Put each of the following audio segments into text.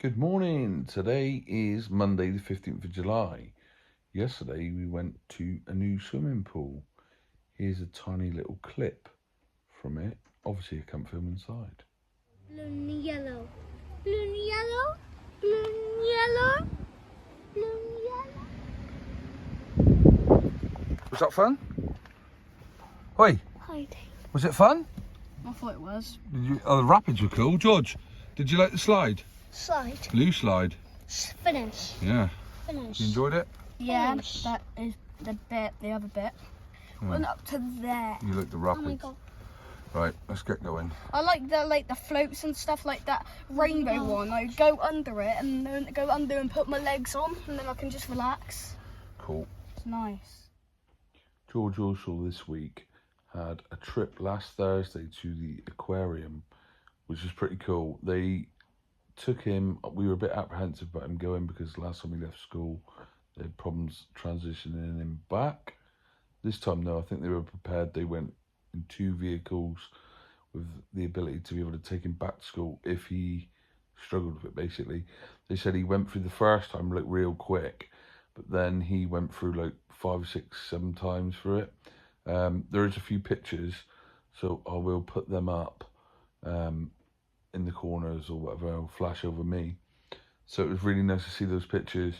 Good morning. Today is Monday the 15th of July. Yesterday we went to a new swimming pool. Here's a tiny little clip from it. Obviously I can't film inside. Blue and yellow. Blue and yellow. Blue and yellow. Blue and yellow. Was that fun? Hi. Hi. Was it fun? I thought it was. The rapids were cool. George, did you like the slide? Slide. Blue slide. Finish. Yeah. Finish. You enjoyed it? Yeah, that is the other bit. Went up to there. You like the Oh rapids? my god. Right, let's get going. I like the floats and stuff like that rainbow one. I go under it and then go under and put my legs on and then I can just relax. Cool. It's nice. George also this week had a trip last Thursday to the aquarium, which was pretty cool. They took him, we were a bit apprehensive about him going because last time he left school, they had problems transitioning him back. This time, though, I think they were prepared. They went in 2 vehicles with the ability to be able to take him back to school if he struggled with it, basically. They said he went through the first time, like, real quick, but then he went through, like, 5, 6, 7 times through it. There is a few pictures, so I will put them up in the corners or whatever. I'll flash over me. So it was really nice to see those pictures,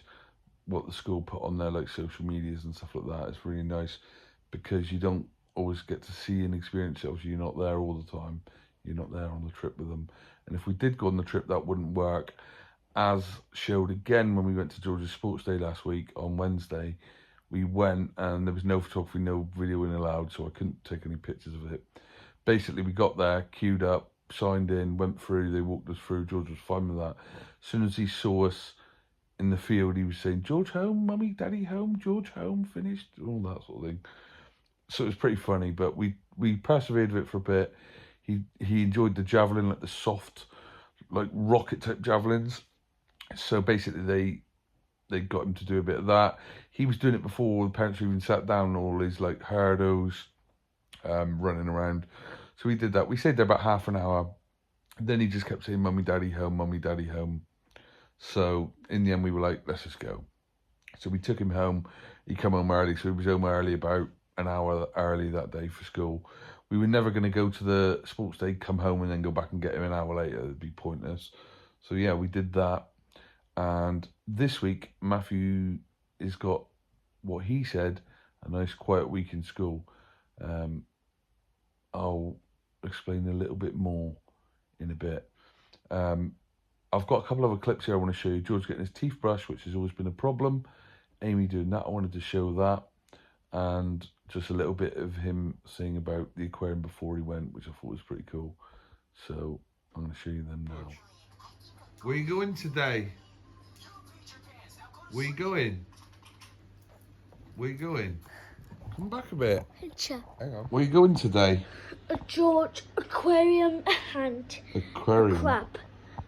what the school put on their like social medias and stuff like that. It's really nice because you don't always get to see and experience it. Obviously, you're not there all the time. You're not there on the trip with them. And if we did go on the trip, that wouldn't work. As showed again when we went to George's Sports Day last week on Wednesday, we went and there was no photography, no videoing allowed, so I couldn't take any pictures of it. Basically, we got there, queued up, signed in, went through, they walked us through. George was fine with that. As soon as he saw us in the field, he was saying, George home, mummy, daddy home, George home, finished, all that sort of thing. So it was pretty funny, but we persevered with it for a bit. He enjoyed the javelin, like the soft, like rocket type javelins. So basically they got him to do a bit of that. He was doing it before the parents even sat down, all his like hardos running around. So we did that. We stayed there about half an hour. Then he just kept saying, mummy, daddy home, mummy, daddy home. So in the end, we were like, let's just go. So we took him home. He came home early. So he was home early, about an hour early that day for school. We were never going to go to the sports day, come home and then go back and get him an hour later. It'd be pointless. So yeah, we did that. And this week, Matthew has got what he said, a nice quiet week in school. I'll explain a little bit more in a bit. I've got a couple of other clips here I want to show you. George getting his teeth brushed, which has always been a problem. Amy doing that. I wanted to show that. And just a little bit of him saying about the aquarium before he went, which I thought was pretty cool. So I'm going to show you them now. Where are you going today? Where are you going? Where are you going? Come back a bit. Picture. Hang on. Where are you going today? A George aquarium hand. Aquarium. A crab.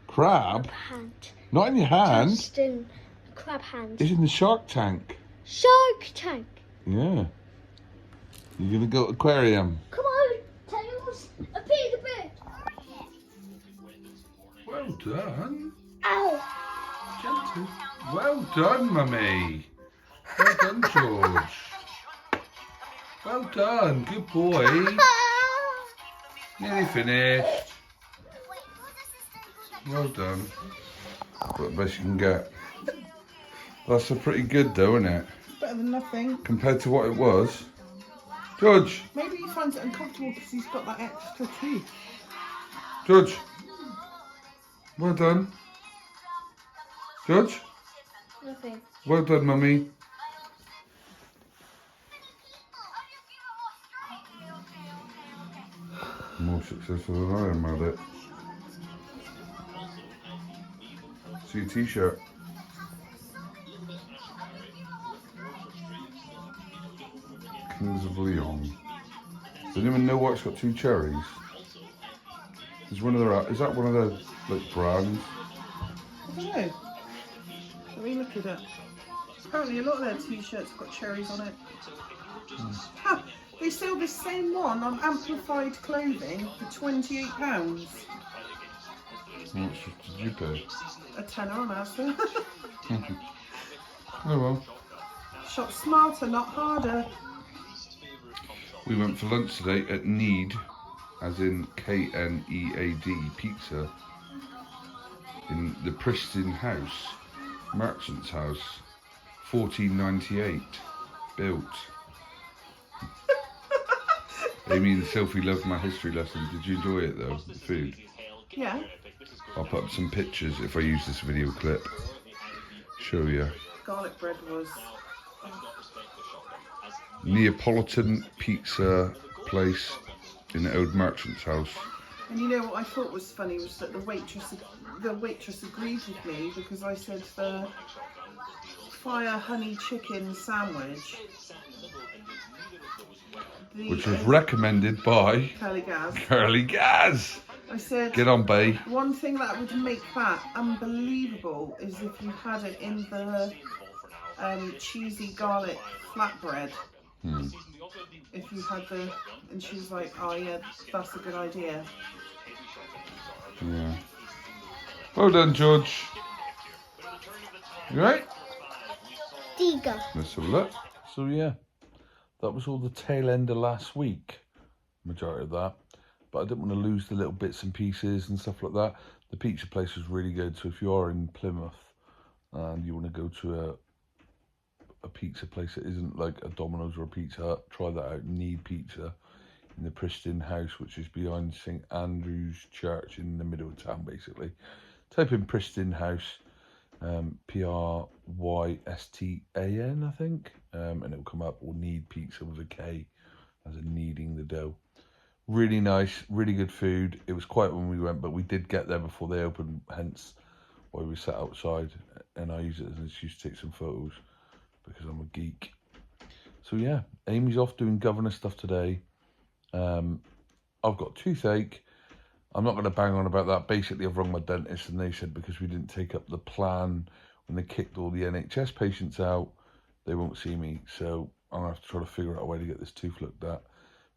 Crab? Hand. Not in your hand. Just in a crab hand. It's in the shark tank. Shark tank. Yeah. You're going to go aquarium. Come on, Tails. A pig. Well done. Ow. Gentle. Well done, mummy. Well done, George. Well done. Good boy. Nearly finished. Well done. What the best you can get. That's a pretty good though, isn't it? Better than nothing. Compared to what it was. George. Maybe he finds it uncomfortable because he's got that extra tooth. George. Well done. George. Nothing. Well done, mummy. More successful than I am at it. See your t-shirt. Kings of Leon. Does anyone know why it's got 2 cherries? Is that one of the like brands? I don't know. Let me look at it. Apparently a lot of their t-shirts have got cherries on it. Ha! They sell this same one on Amplified Clothing for £28. How much did you pay? A tenner on Asda. Oh well. Shop smarter, not harder. We went for lunch today at Need, as in K-N-E-A-D, pizza, in the Pristine House, Merchant's House, 1498, built. Amy and Sophie loved my history lesson. Did you enjoy it though, the food? Yeah. I'll put up some pictures if I use this video clip. Show you. Garlic bread was... Neapolitan pizza place in the old Merchant's House. And you know what I thought was funny was that the waitress agreed with me because I said the fire honey chicken sandwich, Which was recommended by Curly Gaz. Curly Gaz. I said, Get on, bae. one thing that would make that unbelievable is if you had it in the cheesy garlic flatbread. If you had the... And she was like, oh yeah, that's a good idea. Yeah. Well done, George. You right? Diga. Let's have a look. So yeah, that was all the tail end of last week. Majority of that. But I didn't want to lose the little bits and pieces and stuff like that. The pizza place was really good. So if you are in Plymouth and you want to go to a pizza place that isn't like a Domino's or a Pizza Hut, try that out. Need Pizza in the Pristine House, which is behind St Andrew's Church in the middle of town, basically. Type in Pristine House, Prystan, I think, and it'll come up. Or Need Pizza with a K, as in kneading the dough. Really nice, really good food. It was quiet when we went, but we did get there before they opened, hence why we sat outside, and I use it as an excuse to take some photos because I'm a geek. So yeah, Amy's off doing governor stuff today. I've got toothache. I'm not going to bang on about that. Basically, I've rung my dentist and they said because we didn't take up the plan when they kicked all the NHS patients out, they won't see me. So I'm going to have to try to figure out a way to get this tooth looked at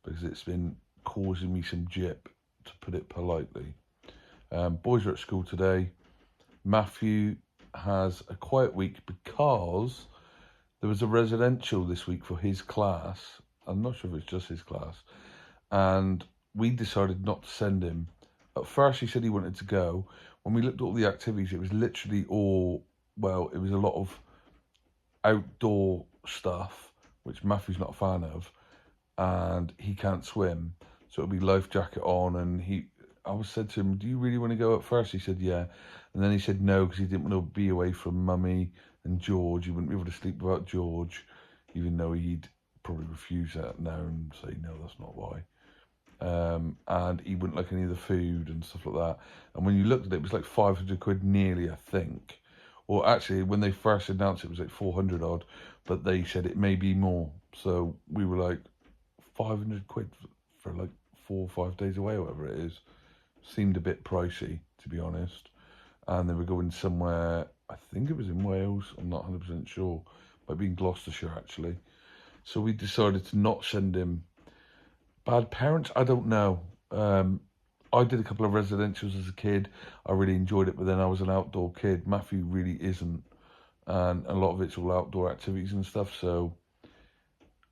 because it's been causing me some jip, to put it politely. Boys are at school today. Matthew has a quiet week because there was a residential this week for his class. I'm not sure if it's just his class. And we decided not to send him. At first he said he wanted to go. When we looked at all the activities, it was literally all, well, it was a lot of outdoor stuff, which Matthew's not a fan of, and he can't swim. So it'll be life jacket on, and I said to him, do you really want to go at first? He said, yeah. And then he said no, because he didn't want to be away from Mummy and George. He wouldn't be able to sleep without George, even though he'd probably refuse that now and say, no, that's not why. And he wouldn't like any of the food and stuff like that. And when you looked at it, it was like 500 quid nearly, I think. Or actually, when they first announced it, it was like 400 odd, but they said it may be more. So we were like, 500 quid for like 4 or 5 days away, or whatever it is. Seemed a bit pricey, to be honest. And they were going somewhere, I think it was in Wales, I'm not 100% sure. Might be in Gloucestershire, actually. So we decided to not send him. Bad parents? I don't know. I did a couple of residentials as a kid. I really enjoyed it, but then I was an outdoor kid. Matthew really isn't. And a lot of it's all outdoor activities and stuff, so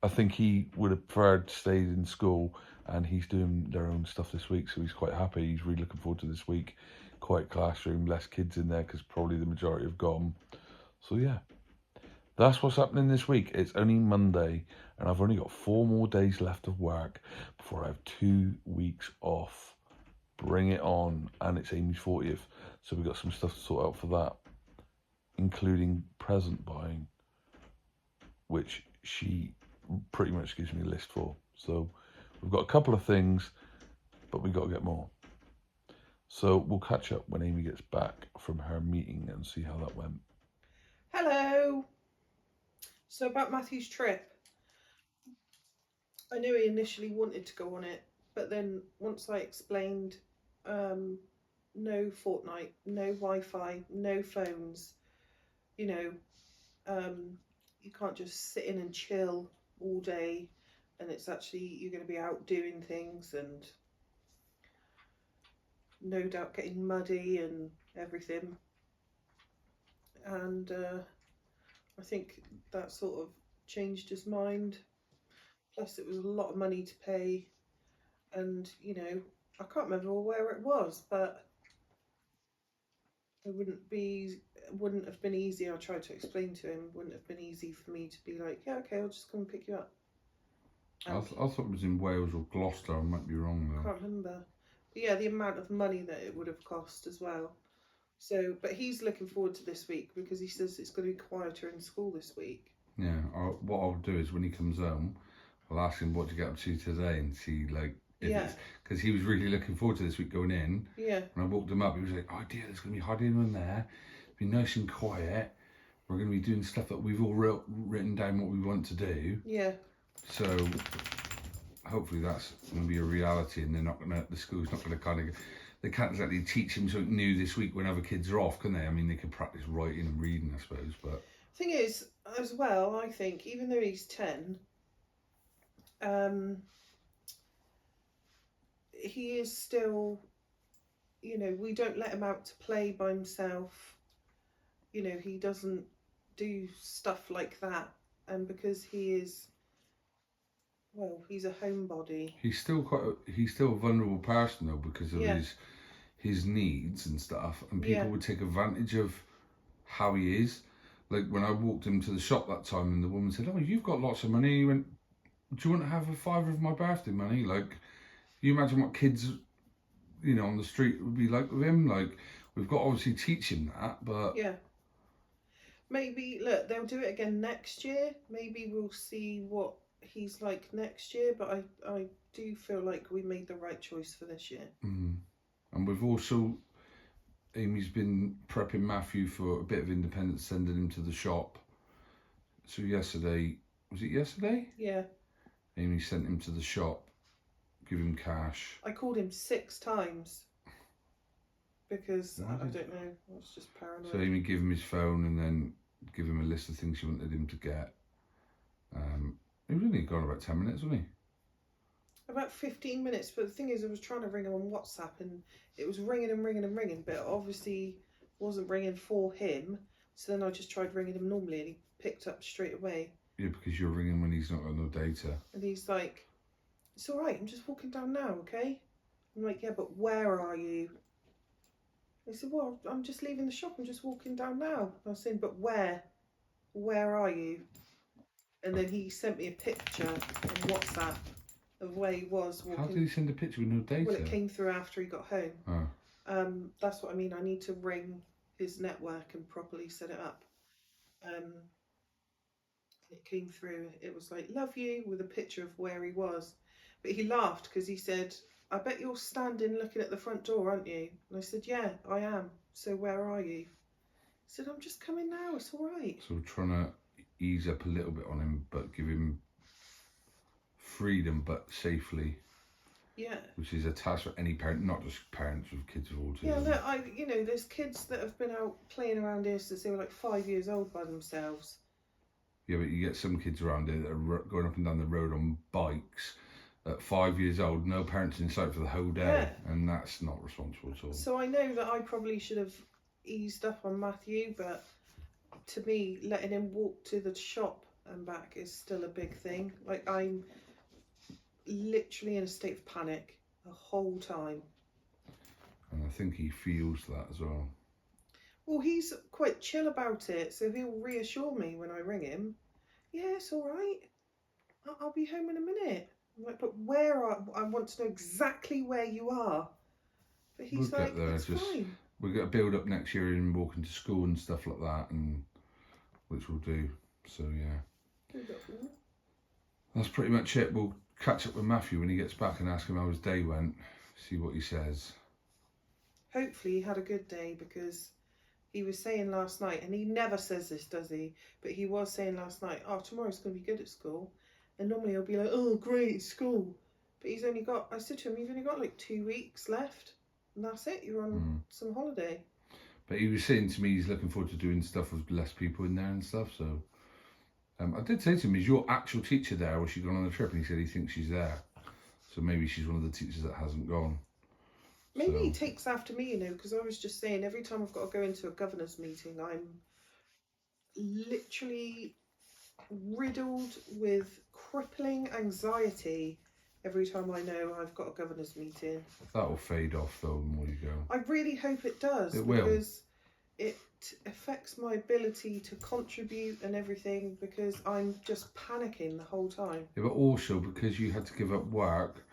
I think he would have preferred to stay in school, and he's doing their own stuff this week, so he's quite happy. He's really looking forward to this week. Quiet classroom, less kids in there because probably the majority have gone. So yeah, that's what's happening this week. It's only Monday, and I've only got 4 more days left of work before I have 2 weeks off. Bring it on. And it's Amy's 40th, so we've got some stuff to sort out for that, including present buying, which she pretty much gives me a list for. So we've got a couple of things, but we've got to get more. So we'll catch up when Amy gets back from her meeting and see how that went. Hello. So about Matthew's trip, I knew he initially wanted to go on it, but then once I explained no Fortnite, no Wi-Fi, no phones, you know, you can't just sit in and chill all day, and it's actually, you're going to be out doing things, and no doubt getting muddy and everything. And I think that sort of changed his mind. Plus, it was a lot of money to pay, and you know, I can't remember where it was, but it wouldn't have been easy. I tried to explain to him, wouldn't have been easy for me to be like, yeah, okay, I'll just come and pick you up. I thought it was in Wales or Gloucester. I might be wrong though. I can't remember. But yeah, the amount of money that it would have cost as well. So, but he's looking forward to this week because he says it's going to be quieter in school this week. Yeah, what I'll do is when he comes home, I'll ask him what to get up to today and see like if because he was really looking forward to this week going in. Yeah. When I walked him up, he was like, "Oh dear, there's going to be hardly anyone there. Be nice and quiet. We're going to be doing stuff that we've all written down what we want to do." Yeah. So hopefully that's going to be a reality, and the school's not going to kind of. They can't exactly teach him something new this week when other kids are off, can they? I mean, they can practice writing and reading, I suppose, but... Thing is, as well, I think, even though he's 10, he is still, you know, we don't let him out to play by himself. You know, he doesn't do stuff like that. And because he is, well, he's a homebody. He's still a vulnerable person though, because of his needs and stuff, and people would take advantage of how he is. Like when I walked him to the shop that time, and the woman said, "Oh, you've got lots of money." He went, "Do you want to have a fiver of my birthday money?" Like, you imagine what kids, you know, on the street would be like with him. Like, we've got to obviously teach him that, but yeah. Maybe look, they'll do it again next year. Maybe we'll see what he's like next year, but I do feel like we made the right choice for this year. And we've also, Amy's been prepping Matthew for a bit of independence, sending him to the shop. So yesterday, was it yesterday? Yeah. Amy sent him to the shop, give him cash. I called him 6 times because I don't know, I was just paranoid. So Amy gave him his phone and then give him a list of things she wanted him to get. He was only gone about 10 minutes, wasn't he? About 15 minutes, but the thing is, I was trying to ring him on WhatsApp and it was ringing and ringing and ringing, but it obviously wasn't ringing for him. So then I just tried ringing him normally and he picked up straight away. Yeah, because you're ringing when he's not got no data. And he's like, "It's all right, I'm just walking down now, okay?" I'm like, "Yeah, but where are you?" He said, "Well, I'm just leaving the shop, I'm just walking down now." I was saying, "But where? Where are you?" And then he sent me a picture on WhatsApp of where he was walking. How did he send a picture with no data? Well, it came through after he got home. Oh. That's what I mean. I need to ring his network and properly set it up. It came through. It was like, "Love you," with a picture of where he was. But he laughed because he said, "I bet you're standing looking at the front door, aren't you?" And I said, "Yeah, I am. So where are you?" He said, "I'm just coming now. It's all right." So we're trying to ease up a little bit on him, but give him freedom, but safely. Yeah. Which is a task for any parent, not just parents with kids with autism. Yeah, look, you know, there's kids that have been out playing around here since they were like 5 years old by themselves. Yeah, but you get some kids around here that are going up and down the road on bikes at 5 years old, no parents in sight for the whole day, and that's not responsible at all. So I know that I probably should have eased up on Matthew, but to me, letting him walk to the shop and back is still a big thing. Like, I'm literally in a state of panic the whole time. And I think he feels that as well. Well, he's quite chill about it, so he'll reassure me when I ring him. "Yeah, it's all right. I'll be home in a minute." I'm like, "But I want to know exactly where you are." But he's we'll like, "It's fine." We've got to build up next year in walking to school and stuff like that, and which we'll do. So yeah, that's pretty much it. We'll catch up with Matthew when he gets back and ask him how his day went, see what he says. Hopefully he had a good day, because he was saying last night, and he never says this, does he? But he was saying last night, "Oh, tomorrow's going to be good at school." And normally he'll be like, "Oh, great, it's school." But he's only got, I said to him, "You've only got like 2 weeks left. And that's it, you're on some holiday." But he was saying to me he's looking forward to doing stuff with less people in there and stuff. So I did say to him, "Is your actual teacher there, or has she gone on the trip?" And he said he thinks she's there. So maybe she's one of the teachers that hasn't gone. Maybe he So- takes after me, you know, because I was just saying every time I've got to go into a governor's meeting, I'm literally riddled with crippling anxiety every time I know I've got a governor's meeting. That'll fade off though the more you go. I really hope it does, It will. because it affects my ability to contribute and everything, because I'm just panicking the whole time. Yeah, but also because you had to give up work.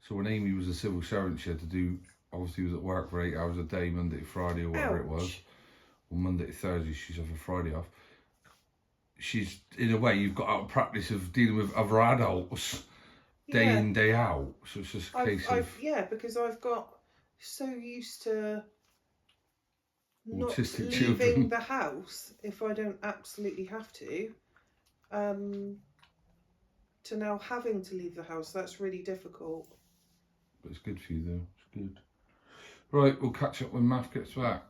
So when Amy was a civil servant, she had to do, obviously was at work for 8 hours a day, Monday to Friday or whatever it was. Ouch. Or Monday to Thursday, she's off a Friday off. She's, in a way, you've got out of practice of dealing with other adults day Yeah. in, day out. So it's just a case of Yeah, because I've got so used to not autistic leaving children. the house if I don't absolutely have to now having to leave the house. That's really difficult. But it's good for you though, it's good. Right, we'll catch up when Math gets back.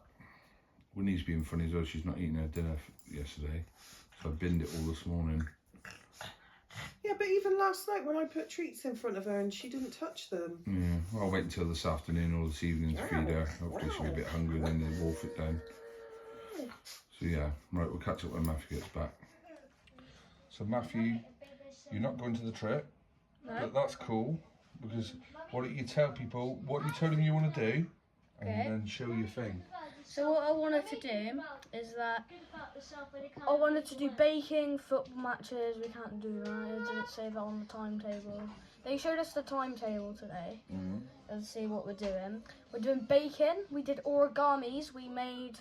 Winnie's being funny as well, she's not eating her dinner yesterday. So I binned it all this morning. Yeah, but even last night when I put treats in front of her and she didn't touch them. Yeah, well, I'll wait until this afternoon or this evening to feed her. Hopefully she'll be a bit hungry, then they'll wolf it down. So yeah, right, we'll catch up when Matthew gets back. So Matthew, you're not going to the trip, but that's cool, because why don't you tell people what you told them you want to do, and then show your thing. So what I wanted to do is that I wanted to do baking, football matches. We can't do that. It didn't say that on the timetable. They showed us the timetable today. Let's see what we're doing. We're doing baking. We did origamis. We made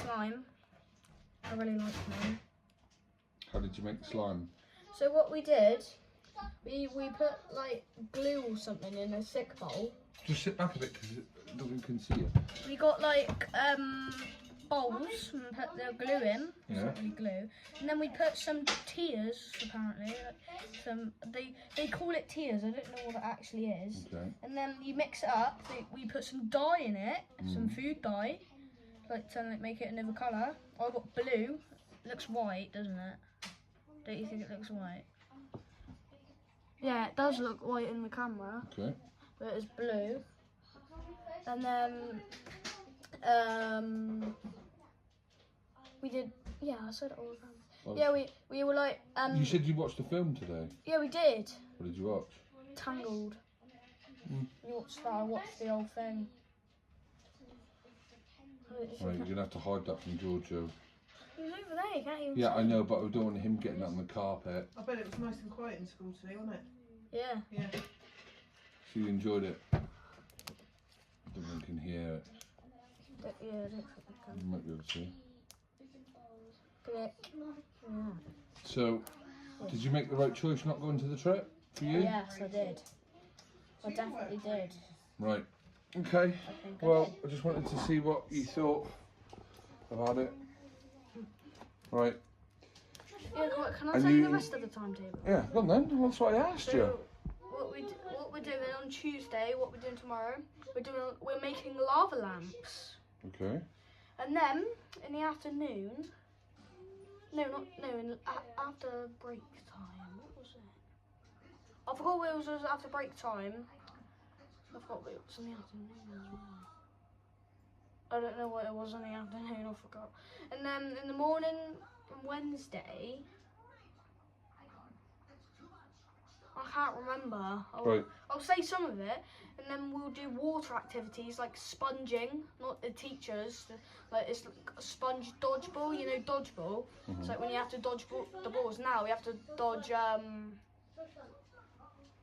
slime. I really like slime. How did you make the slime? So what we did, we put like glue or something in a thick bowl. Just sit back a bit because no one can see you. We got like bowls and put the glue in. It's Yeah. not really glue. And then we put some tears, apparently. They call it tears. I don't know what it actually is. Okay. And then you mix it up. We put some dye in it, some food dye, like to make it another colour. I got blue. It looks white, doesn't it? Don't you think it looks white? Yeah, it does look white in the camera. Okay. But it's blue. And then we did, yeah, I said it all the time. Yeah, we were like You said you watched the film today. yeah, we did. What did you watch? Tangled. You watched that, I watched the whole thing. Right, you're gonna have to hide that from Giorgio. He's over there, you can't even Yeah, see I him. know, but I don't want him getting on the carpet. I bet it was nice and quiet in school today, wasn't it? Yeah. Yeah. So you enjoyed it. I don't think you can hear it. Yeah, I don't think we can. You might be able to see. Click. Yeah. So, did you make the right choice not going to the trip for you? Yes, I did. I definitely did. Right. Okay. I think I Well, did. I just wanted to see what you thought about it. Right. Yeah, can I And tell you you- the rest of the timetable? Yeah, go on then. That's what I asked you. So, what we're doing on Tuesday, what we're doing tomorrow, we're making lava lamps. Okay. And then in the afternoon, after break time. What was it? I forgot what it was after break time. I forgot what it was in the afternoon as well. I don't know what it was in the afternoon. I forgot. And then in the morning on Wednesday, I can't remember. Right. I'll say some of it, and then we'll do water activities like sponging, not the teachers. Like it's like a sponge dodgeball, you know, dodgeball. It's like when you have to dodge the balls. Now we have to dodge.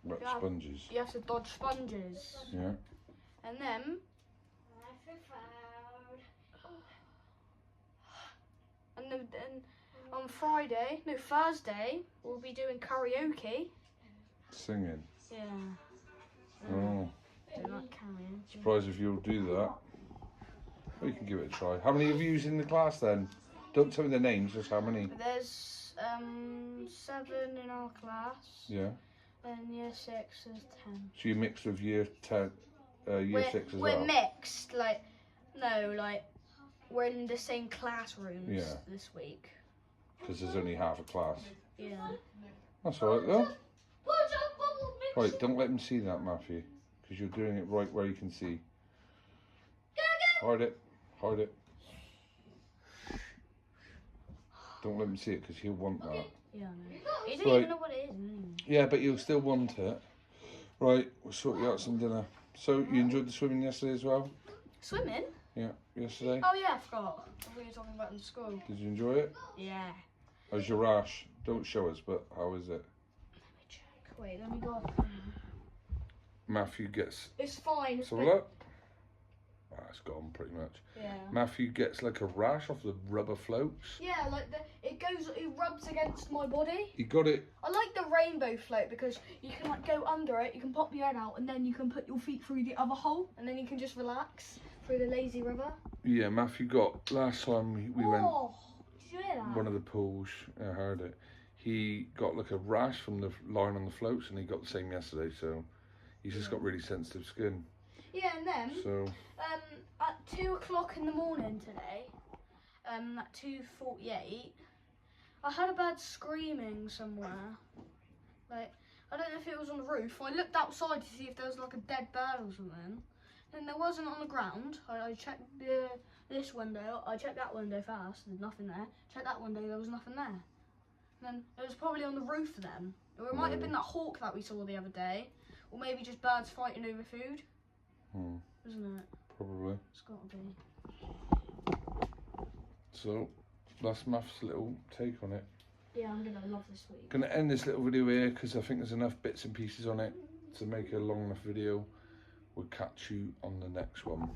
Wet Yeah. sponges. You have to dodge sponges, Yeah. and then. And on Thursday, we'll be doing karaoke. Singing. Yeah. Oh. I don't like karaoke. Surprised if you'll do that. Well, you can give it a try. How many of you in the class then? Don't tell me the names, just how many. There's 7 in our class, Yeah. and year 6 is 10. So you mixed with year 10, year 6 as we're well. mixed, we're in the same classrooms Yeah. this week. Because there's only half a class. Yeah. That's alright though. Right, don't let them see that, Matthew. Because you're doing it right where you can see. Hide it. Hide it. Don't let him see it because he'll want that. Yeah, I know. He doesn't even know what it is. Yeah, but you'll still want it. Right, we'll sort you out some dinner. So, you enjoyed the swimming yesterday as well? Swimming? Yeah, yesterday. Oh yeah, I forgot. I thought you were talking about in school. Did you enjoy it? Yeah. How's your rash? Don't show us, but how is it? Let me check. Wait, let me go off. Matthew gets... It's fine. So look. Ah, it's gone pretty much. Yeah. Matthew gets like a rash off the rubber floats. Yeah, like it rubs against my body. You got it. I like the rainbow float because you can like go under it, you can pop your head out, and then you can put your feet through the other hole, and then you can just relax through the lazy river. Yeah, Matthew got, last time we went, Did you hear that? one of the pools, I heard it. He got like a rash from the lying on the floats, and he got the same yesterday, so he's just got really sensitive skin. Yeah, and then So at 2 o'clock in the morning today, at 2:48, I heard a bird screaming somewhere. Like, I don't know if it was on the roof. I looked outside to see if there was like a dead bird or something. Then there wasn't on the ground. I checked this window. I checked that window first. There's nothing there. Checked that window. There was nothing there. And then it was probably on the roof then. Or it might have been that hawk that we saw the other day. Or maybe just birds fighting over food. Isn't it? probably. It's got to be. So that's Math's little take on it. Yeah, I'm gonna love this week. Gonna end this little video here because I think there's enough bits and pieces on it to make a long enough video. We'll catch you on the next one.